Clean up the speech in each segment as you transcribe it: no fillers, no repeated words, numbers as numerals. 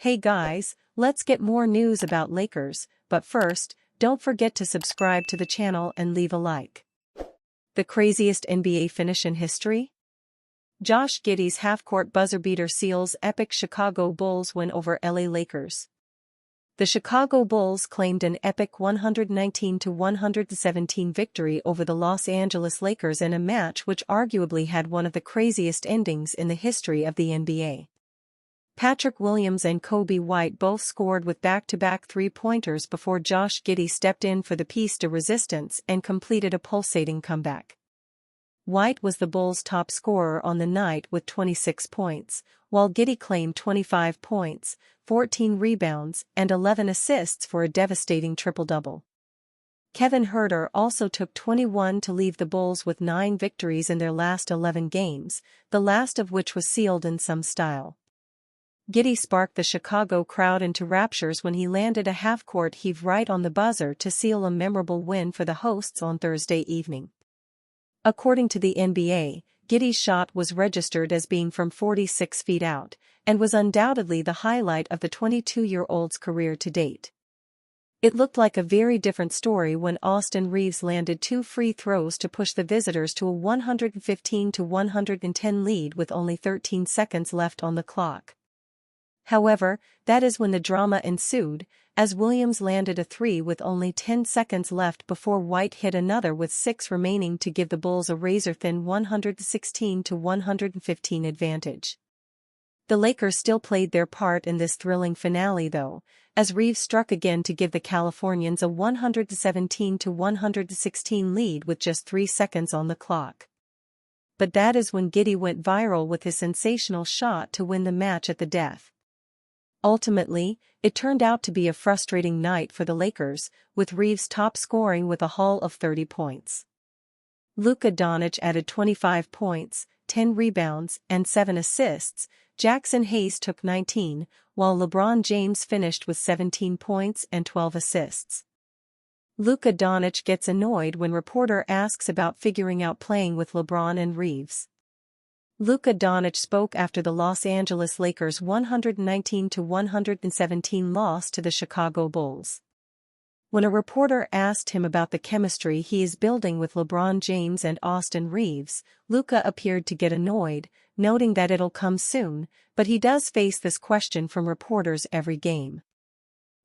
Hey guys, let's get more news about Lakers, but first, don't forget to subscribe to the channel and leave a like. The craziest NBA finish in history? Josh Giddey's half-court buzzer-beater seals epic Chicago Bulls win over LA Lakers. The Chicago Bulls claimed an epic 119-117 victory over the Los Angeles Lakers in a match which arguably had one of the craziest endings in the history of the NBA. Patrick Williams and Kobe White both scored with back-to-back three-pointers before Josh Giddey stepped in for the piece de resistance and completed a pulsating comeback. White was the Bulls' top scorer on the night with 26 points, while Giddey claimed 25 points, 14 rebounds, and 11 assists for a devastating triple-double. Kevin Huerter also took 21 to leave the Bulls with 9 victories in their last 11 games, the last of which was sealed in some style. Giddey sparked the Chicago crowd into raptures when he landed a half-court heave right on the buzzer to seal a memorable win for the hosts on Thursday evening. According to the NBA, Giddey's shot was registered as being from 46 feet out, and was undoubtedly the highlight of the 22-year-old's career to date. It looked like a very different story when Austin Reaves landed 2 free throws to push the visitors to a 115-110 lead with only 13 seconds left on the clock. However, that is when the drama ensued, as Williams landed a 3 with only 10 seconds left before White hit another with 6 remaining to give the Bulls a razor-thin 116-115 advantage. The Lakers still played their part in this thrilling finale though, as Reaves struck again to give the Californians a 117-116 lead with just 3 seconds on the clock. But that is when Giddey went viral with his sensational shot to win the match at the death. Ultimately, it turned out to be a frustrating night for the Lakers, with Reaves top scoring with a haul of 30 points. Luka Doncic added 25 points, 10 rebounds, and 7 assists. Jackson Hayes took 19, while LeBron James finished with 17 points and 12 assists. Luka Doncic gets annoyed when reporter asks about figuring out playing with LeBron and Reaves. Luka Doncic spoke after the Los Angeles Lakers' 119-117 loss to the Chicago Bulls. When a reporter asked him about the chemistry he is building with LeBron James and Austin Reaves, Luka appeared to get annoyed, noting that it'll come soon, but he does face this question from reporters every game.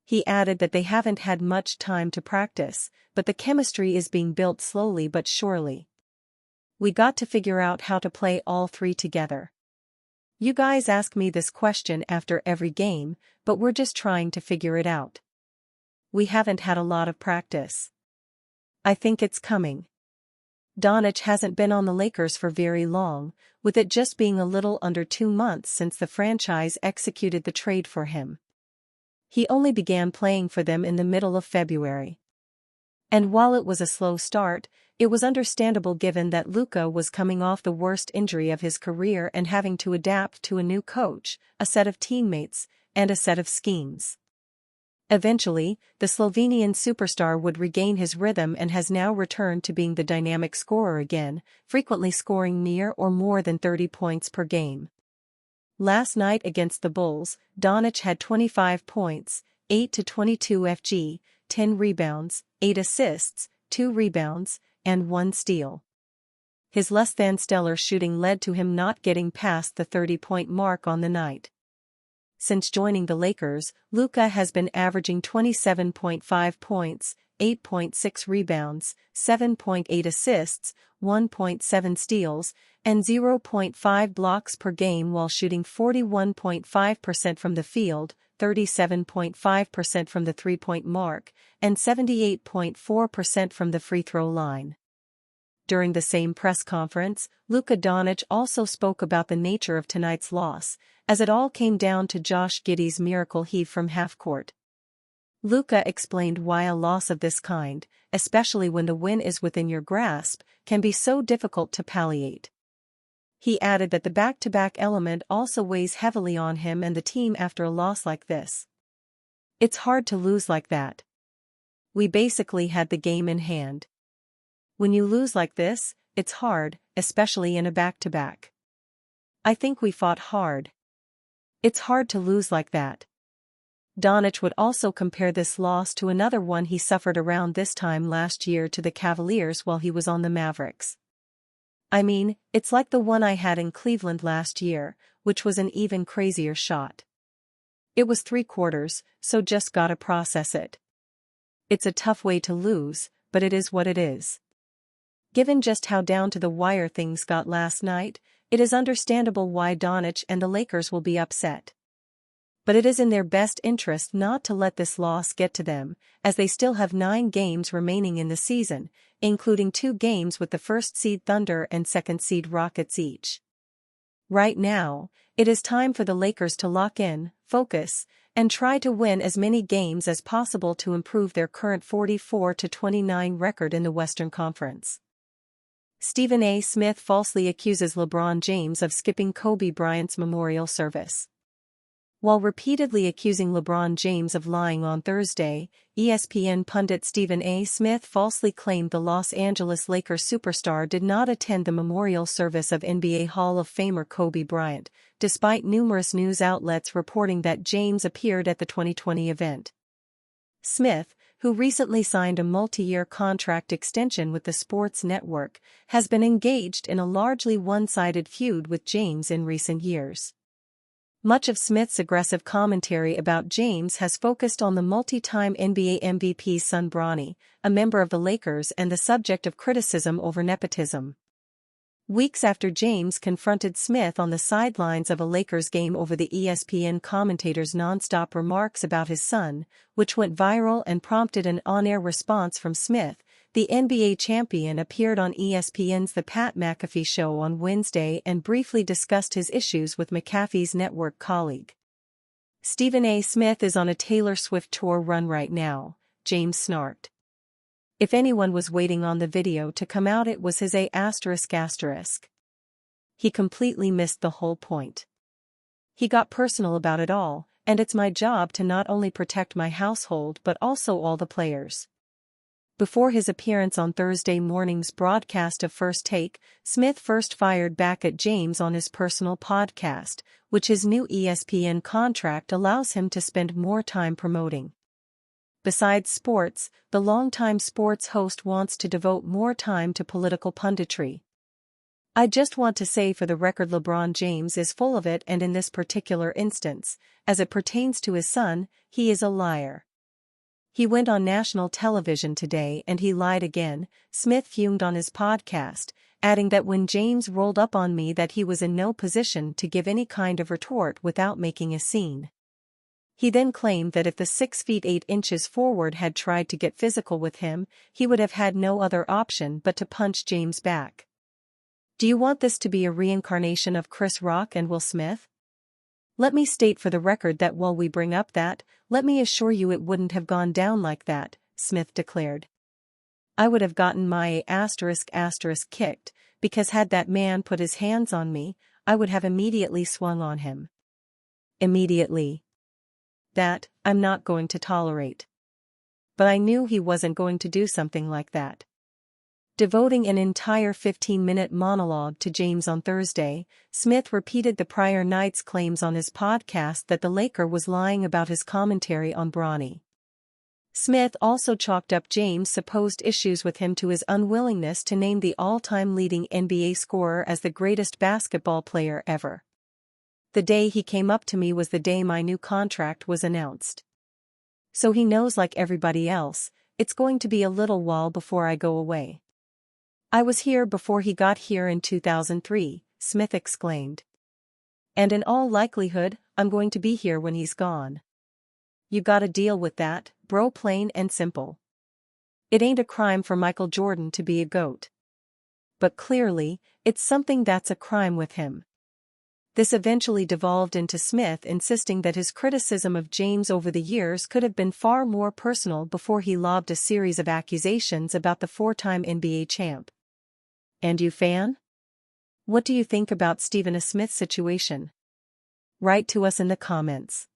He added that they haven't had much time to practice, but the chemistry is being built slowly but surely. We got to figure out how to play all three together. You guys ask me this question after every game, but we're just trying to figure it out. We haven't had a lot of practice. I think it's coming. Doncic hasn't been on the Lakers for very long, with it just being a little under 2 months since the franchise executed the trade for him. He only began playing for them in the middle of February. And while it was a slow start, it was understandable given that Luka was coming off the worst injury of his career and having to adapt to a new coach, a set of teammates, and a set of schemes. Eventually, the Slovenian superstar would regain his rhythm and has now returned to being the dynamic scorer again, frequently scoring near or more than 30 points per game. Last night against the Bulls, Doncic had 25 points, 8-22 FG, 10 rebounds, 8 assists, 2 rebounds, and 1 steal. His less-than-stellar shooting led to him not getting past the 30-point mark on the night. Since joining the Lakers, Luka has been averaging 27.5 points, 8.6 rebounds, 7.8 assists, 1.7 steals, and 0.5 blocks per game while shooting 41.5% from the field, 37.5% from the three-point mark, and 78.4% from the free throw line. During the same press conference, Luka Doncic also spoke about the nature of tonight's loss, as it all came down to Josh Giddey's miracle heave from half-court. Luka explained why a loss of this kind, especially when the win is within your grasp, can be so difficult to palliate. He added that the back-to-back element also weighs heavily on him and the team after a loss like this. It's hard to lose like that. We basically had the game in hand. When you lose like this, it's hard, especially in a back-to-back. I think we fought hard. It's hard to lose like that. Donich would also compare this loss to another one he suffered around this time last year to the Cavaliers while he was on the Mavericks. "I mean, it's like the one I had in Cleveland last year, which was an even crazier shot. It was 3/4, so just gotta process it. It's a tough way to lose, but it is what it is." Given just how down to the wire things got last night, it is understandable why Donich and the Lakers will be upset. But it is in their best interest not to let this loss get to them, as they still have 9 games remaining in the season, including 2 games with the first-seed Thunder and second-seed Rockets each. Right now, it is time for the Lakers to lock in, focus, and try to win as many games as possible to improve their current 44-29 record in the Western Conference. Stephen A. Smith falsely accuses LeBron James of skipping Kobe Bryant's memorial service. While repeatedly accusing LeBron James of lying on Thursday, ESPN pundit Stephen A. Smith falsely claimed the Los Angeles Lakers superstar did not attend the memorial service of NBA Hall of Famer Kobe Bryant, despite numerous news outlets reporting that James appeared at the 2020 event. Smith, who recently signed a multi-year contract extension with the sports network, has been engaged in a largely one-sided feud with James in recent years. Much of Smith's aggressive commentary about James has focused on the multi-time NBA MVP's son Bronny, a member of the Lakers and the subject of criticism over nepotism. Weeks after James confronted Smith on the sidelines of a Lakers game over the ESPN commentator's non-stop remarks about his son, which went viral and prompted an on-air response from Smith, the NBA champion appeared on ESPN's The Pat McAfee Show on Wednesday and briefly discussed his issues with McAfee's network colleague. "Stephen A. Smith is on a Taylor Swift tour run right now," James snarked. If anyone was waiting on the video to come out, it was his A***. He completely missed the whole point. He got personal about it all, and it's my job to not only protect my household but also all the players. Before his appearance on Thursday morning's broadcast of First Take, Smith first fired back at James on his personal podcast, which his new ESPN contract allows him to spend more time promoting. Besides sports, the longtime sports host wants to devote more time to political punditry. "I just want to say for the record, LeBron James is full of it, and in this particular instance, as it pertains to his son, he is a liar. He went on national television today and he lied again," Smith fumed on his podcast, adding that when James rolled up on me that he was in no position to give any kind of retort without making a scene. He then claimed that if the 6 feet 8 inches forward had tried to get physical with him, he would have had no other option but to punch James back. Do you want this to be a reincarnation of Chris Rock and Will Smith? Let me state for the record that while we bring up that, let me assure you it wouldn't have gone down like that, Smith declared. I would have gotten my *** kicked, because had that man put his hands on me, I would have immediately swung on him. Immediately. That, I'm not going to tolerate. But I knew he wasn't going to do something like that. Devoting an entire 15-minute monologue to James on Thursday, Smith repeated the prior night's claims on his podcast that the Laker was lying about his commentary on Bronny. Smith also chalked up James' supposed issues with him to his unwillingness to name the all-time leading NBA scorer as the greatest basketball player ever. "The day he came up to me was the day my new contract was announced. So he knows, like everybody else, it's going to be a little while before I go away. I was here before he got here in 2003, Smith exclaimed. And in all likelihood, I'm going to be here when he's gone. You gotta deal with that, bro, plain and simple. It ain't a crime for Michael Jordan to be a GOAT. But clearly, it's something that's a crime with him." This eventually devolved into Smith insisting that his criticism of James over the years could have been far more personal before he lobbed a series of accusations about the 4-time NBA champ. And you, fan? What do you think about Stephen A. Smith's situation? Write to us in the comments.